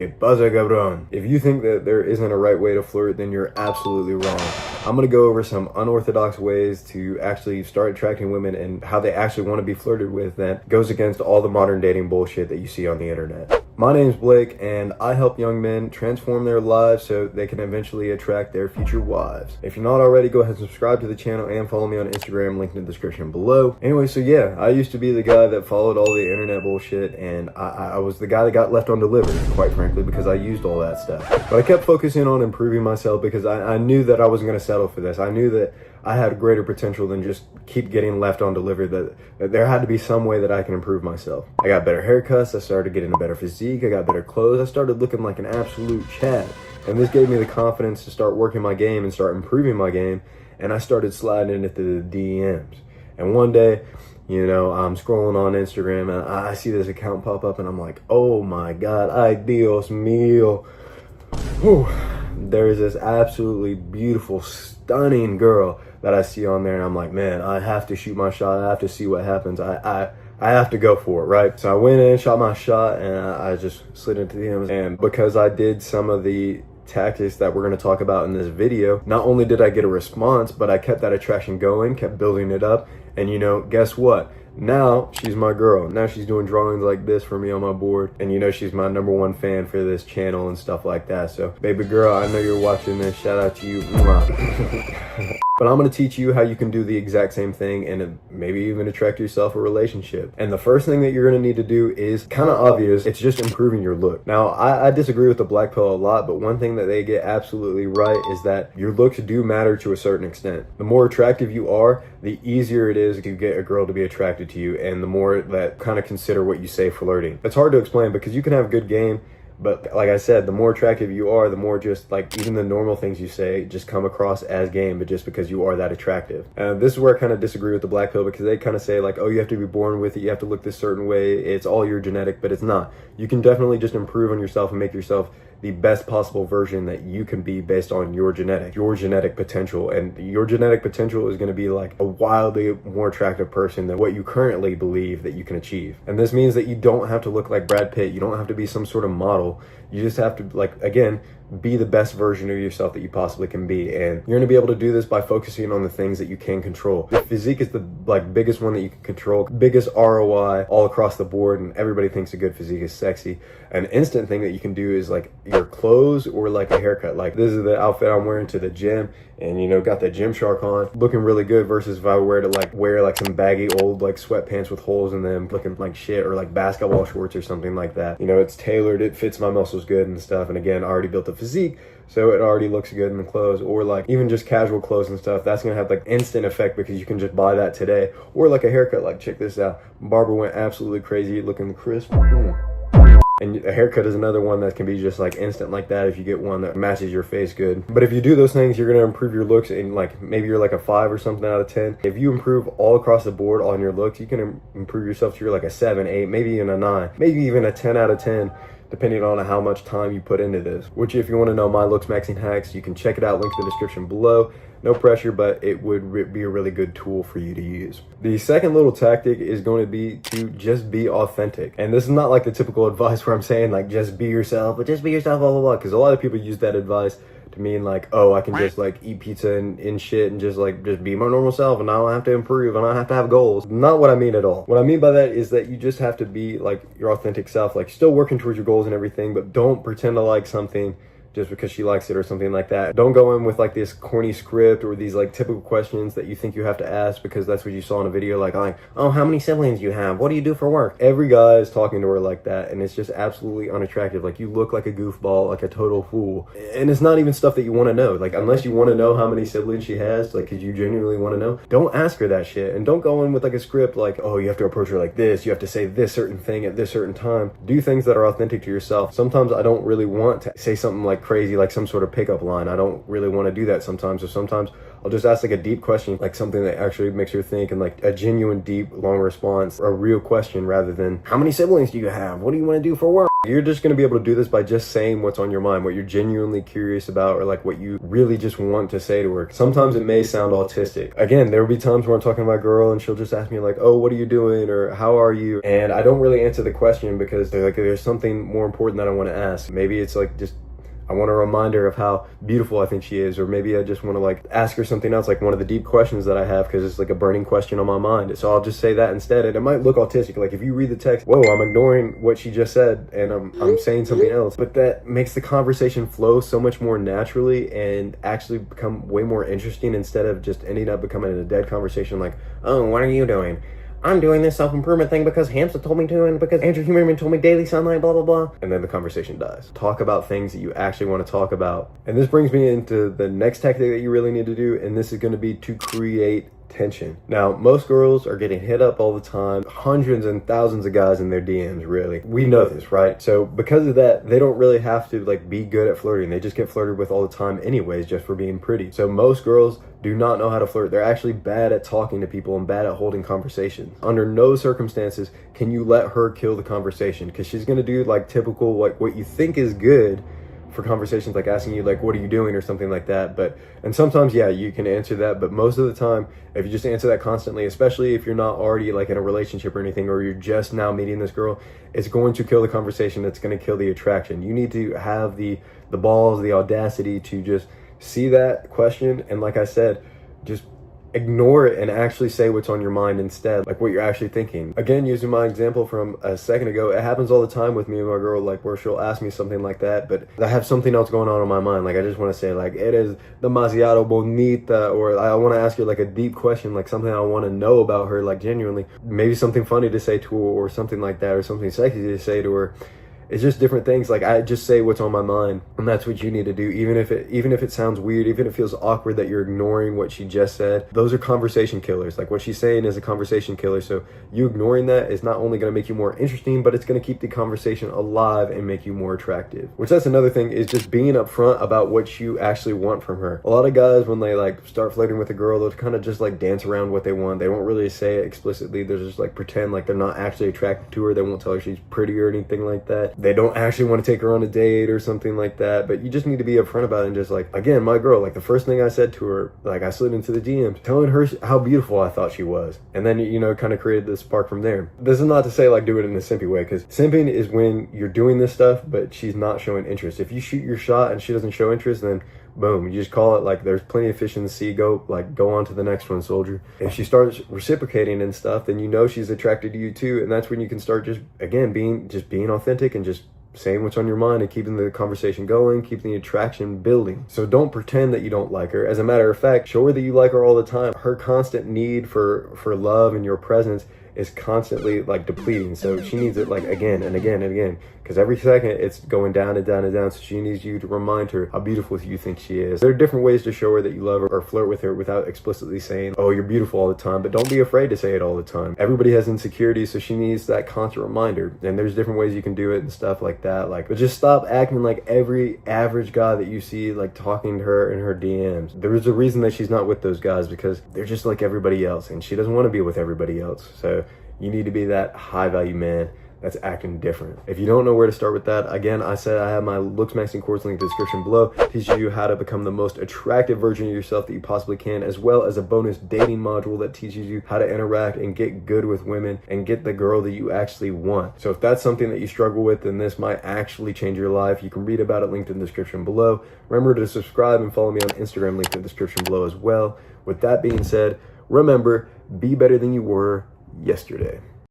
Que pasa, cabrón? If you think that there isn't a right way to flirt, then you're absolutely wrong. I'm gonna go over some unorthodox ways to actually start attracting women and how they actually want to be flirted with that goes against all the modern dating bullshit that you see on the internet. My name's Blake, and I help young men transform their lives so they can eventually attract their future wives. If you're not already, go ahead and subscribe to the channel and follow me on Instagram, linked in the description below. Anyway, so yeah, I used to be the guy that followed all the internet bullshit, and I was the guy that got left undelivered, quite frankly, because I used all that stuff. But I kept focusing on improving myself because I knew that I wasn't going to settle for this. I knew that I had greater potential than just keep getting left undelivered, that there had to be some way that I can improve myself. I got better haircuts, I started getting a better physique, I got better clothes, I started looking like an absolute Chad. And this gave me the confidence to start working my game and start improving my game, and I started sliding into the DMs. And one day, you know, I'm scrolling on Instagram and I see this account pop up and I'm like, oh my God, ay Dios mío. Whew. There's this absolutely beautiful, stunning girl that I see on there, and I'm like, man, I have to shoot my shot. I have to see what happens. I have to go for it, right? So I went in, shot my shot, and I just slid into the DMs. And because I did some of the tactics that we're going to talk about in this video, not only did I get a response, but I kept that attraction going, kept building it up. And you know, guess what? Now she's my girl. Now she's doing drawings like this for me on my board, and you know, she's my #1 fan for this channel and stuff like that. So baby girl, I know you're watching this, shout out to you. But I'm going to teach you how you can do the exact same thing and maybe even attract yourself a relationship. And the first thing that you're going to need to do is kind of obvious. It's just improving your look. Now, I disagree with the black pill a lot, but one thing that they get absolutely right is that your looks do matter to a certain extent. The more attractive you are, the easier it is to get a girl to be attracted to you, and the more that kind of consider what you say flirting. It's hard to explain because you can have good game, but like I said, the more attractive you are, the more just like even the normal things you say just come across as game, but just because you are that attractive. This is where I kind of disagree with the black pill, because they kind of say like, oh, you have to be born with it, you have to look this certain way, it's all your genetic, but it's not. You can definitely just improve on yourself and make yourself the best possible version that you can be based on your genetic potential. And your genetic potential is going to be like a wildly more attractive person than what you currently believe that you can achieve. And this means that you don't have to look like Brad Pitt. You don't have to be some sort of model. You just have to, like, again, be the best version of yourself that you possibly can be. And you're going to be able to do this by focusing on the things that you can control. The physique is the biggest one that you can control, biggest ROI all across the board, and everybody thinks a good physique is sexy. An instant thing that you can do is like your clothes or like a haircut. Like, this is the outfit I'm wearing to the gym, and you know, got the Gymshark on, looking really good, versus if I were to wear like some baggy old like sweatpants with holes in them, looking like shit, or like basketball shorts or something like that. You know, it's tailored, it fits my muscles good and stuff, and again, I already built a physique, so it already looks good in the clothes. Or like even just casual clothes and stuff, that's gonna have like instant effect because you can just buy that today. Or like a haircut, like check this out, barber went absolutely crazy, looking crisp. And a haircut is another one that can be just like instant like that if you get one that matches your face good. But if you do those things, you're going to improve your looks, and like maybe you're like a 5 or something out of 10. If you improve all across the board on your looks, you can improve yourself to like a 7, 8, maybe even a 9, maybe even a 10 out of 10. Depending on how much time you put into this. Which, if you want to know my looks maxing hacks, you can check it out, link in the description below. No pressure, but it would be a really good tool for you to use. The second little tactic is going to be to just be authentic. And this is not like the typical advice where I'm saying like just be yourself, but just be yourself, blah blah blah, because a lot of people use that advice to mean like, oh, I can just like eat pizza and shit and just be my normal self, and I don't have to improve, and I don't have to have goals. Not what I mean at all. What I mean by that is that you just have to be like your authentic self, like still working towards your goals and everything, but don't pretend to like something just because she likes it or something like that. Don't go in with like this corny script or these like typical questions that you think you have to ask because that's what you saw in a video, like, oh, how many siblings you have? What do you do for work? Every guy is talking to her like that, and it's just absolutely unattractive. Like, you look like a goofball, like a total fool. And it's not even stuff that you want to know. Like, unless you want to know how many siblings she has, like, because you genuinely want to know, don't ask her that shit. And don't go in with like a script like, oh, you have to approach her like this, you have to say this certain thing at this certain time. Do things that are authentic to yourself. Sometimes I don't really want to say something like crazy, like some sort of pickup line. I don't really want to do that sometimes. So sometimes I'll just ask like a deep question, like something that actually makes her think, and like a genuine, deep, long response, a real question, rather than how many siblings do you have? What do you want to do for work? You're just going to be able to do this by just saying what's on your mind, what you're genuinely curious about, or like what you really just want to say to her. Sometimes it may sound autistic. Again, there will be times where I'm talking to my girl and she'll just ask me like, oh, what are you doing? Or how are you? And I don't really answer the question because there's something more important that I want to ask. Maybe it's like just I want to remind her of how beautiful I think she is, or maybe I just want to like ask her something else, like one of the deep questions that I have, because it's like a burning question on my mind. So I'll just say that instead, and it might look autistic. Like if you read the text, whoa, I'm ignoring what she just said and I'm saying something else, but that makes the conversation flow so much more naturally and actually become way more interesting, instead of just ending up becoming a dead conversation like, oh, what are you doing? I'm doing this self-improvement thing because Hamza told me to, and because Andrew Huberman told me daily sunlight, blah, blah, blah. And then the conversation dies. Talk about things that you actually want to talk about. And this brings me into the next tactic that you really need to do, and this is going to be to create tension. Now, most girls are getting hit up all the time, hundreds and thousands of guys in their DMs, really. We know this, right? So because of that, they don't really have to like be good at flirting. They just get flirted with all the time anyways, just for being pretty. So most girls do not know how to flirt. They're actually bad at talking to people and bad at holding conversations. Under no circumstances can you let her kill the conversation, because she's going to do like typical, like what you think is good for conversations, like asking you like, what are you doing, or something like that. And sometimes, yeah, you can answer that, but most of the time, if you just answer that constantly, especially if you're not already like in a relationship or anything, or you're just now meeting this girl, it's going to kill the conversation. It's going to kill the attraction. You need to have the balls, the audacity to just see that question, and like I said, just ignore it and actually say what's on your mind instead, like what you're actually thinking. Again, using my example from a second ago, it happens all the time with me and my girl, like where she'll ask me something like that, but I have something else going on in my mind. Like I just want to say like, it is demasiado bonita, or I want to ask her like a deep question, like something I want to know about her, like genuinely, maybe something funny to say to her, or something like that, or something sexy to say to her. It's just different things. Like I just say what's on my mind, and that's what you need to do. Even if it sounds weird, even if it feels awkward that you're ignoring what she just said, those are conversation killers. Like what she's saying is a conversation killer. So you ignoring that is not only going to make you more interesting, but it's going to keep the conversation alive and make you more attractive. Which, that's another thing, is just being upfront about what you actually want from her. A lot of guys, when they like start flirting with a girl, they'll kind of just like dance around what they want. They won't really say it explicitly. They'll just like pretend like they're not actually attracted to her. They won't tell her she's pretty or anything like that. They don't actually want to take her on a date or something like that, but you just need to be upfront about it, and just like, again, my girl, like the first thing I said to her, like I slid into the DMs telling her how beautiful I thought she was, and then, you know, kind of created this spark from there. This is not to say like do it in a simpy way, because simping is when you're doing this stuff but she's not showing interest. If you shoot your shot and she doesn't show interest, then boom, you just call it like there's plenty of fish in the sea, go on to the next one, soldier. If she starts reciprocating and stuff, then you know she's attracted to you too, and that's when you can start just, again, being authentic and just saying what's on your mind and keeping the conversation going, keeping the attraction building. So don't pretend that you don't like her. As a matter of fact, show her that you like her all the time. Her constant need for love and your presence is constantly like depleting, so she needs it like again and again and again, because every second it's going down and down and down. So she needs you to remind her how beautiful you think she is. There are different ways to show her that you love her or flirt with her without explicitly saying, oh, you're beautiful all the time, but don't be afraid to say it all the time. Everybody has insecurities, so she needs that constant reminder, and there's different ways you can do it and stuff like that. Like, but just stop acting like every average guy that you see like talking to her in her DMs. There's a reason that she's not with those guys, because they're just like everybody else, and she doesn't want to be with everybody else. So you need to be that high value man that's acting different. If you don't know where to start with that, again, I said I have my Looks Maxing course link in the description below. It teaches you how to become the most attractive version of yourself that you possibly can, as well as a bonus dating module that teaches you how to interact and get good with women and get the girl that you actually want. So if that's something that you struggle with, then this might actually change your life. You can read about it linked in the description below. Remember to subscribe and follow me on Instagram, linked in the description below as well. With that being said, remember, be better than you were yesterday.